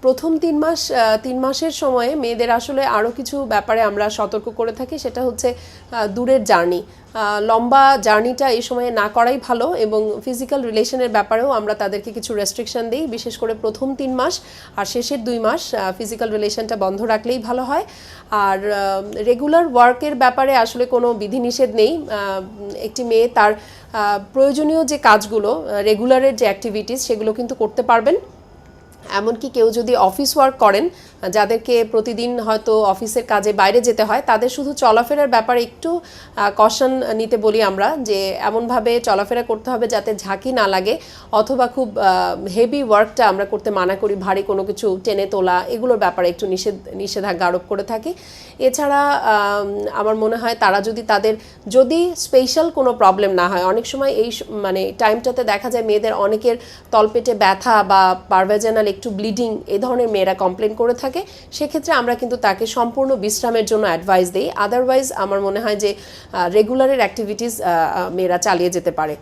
প্রথম 3 মাস 3 মাসের সময়ে মেয়েদের আসলে আরও কিছু ব্যাপারে আমরা সতর্ক করে থাকি, সেটা হচ্ছে দূরের জার্নি, লম্বা জার্নিটা এই সময়ে না করাই ভালো, এবং ফিজিক্যাল রিলেশনের ব্যাপারেও আমরা তাদেরকে কিছু রেস্ট্রিকশন দিই, বিশেষ করে প্রথম 3 মাস আর শেষের 2 মাস ফিজিক্যাল রিলেশনটা বন্ধ রাখলেই ভালো হয়। আর রেগুলার ওয়ার্কের ব্যাপারে আসলে কোনো বিধিনিষেধ নেই। একটি মেয়ে তার প্রয়োজনীয় যে কাজগুলো, রেগুলারের যে অ্যাক্টিভিটিস, সেগুলো কিন্তু করতে পারবেন। এমনকি কেউ যদি অফিস ওয়ার্ক করেন, যাদেরকে প্রতিদিন হয়তো অফিসের কাজে বাইরে যেতে হয়, তাদের শুধু চলাফেরার ব্যাপারে একটু কশন নিতে বলি আমরা, যে এমনভাবে চলাফেরা করতে হবে যাতে ঝাঁকি না লাগে, অথবা খুব হেভি ওয়ার্কটা আমরা করতে মানা করি, ভারী কোনো কিছু টেনে তোলা, এগুলোর ব্যাপারে একটু নিষেধাজ্ঞা আরোপ করে থাকি। এছাড়া আমার মনে হয় তারা যদি স্পেশাল কোনো প্রবলেম না হয়, অনেক সময় এই মানে টাইমটাতে দেখা যায় মেয়েদের অনেকের তলপেটে ব্যথা বা পারভেজানাল একটু ব্লিডিং, এই ধরনের মেয়েরা কমপ্লেন করে থাকে, সেক্ষেত্রে আমরা কিন্তু তাকে সম্পূর্ণ বিশ্রামের জন্য অ্যাডভাইস দিই। আদারওয়াইজ আমার মনে হয় যে রেগুলারের অ্যাক্টিভিটিস মেয়েরা চালিয়ে যেতে পারে।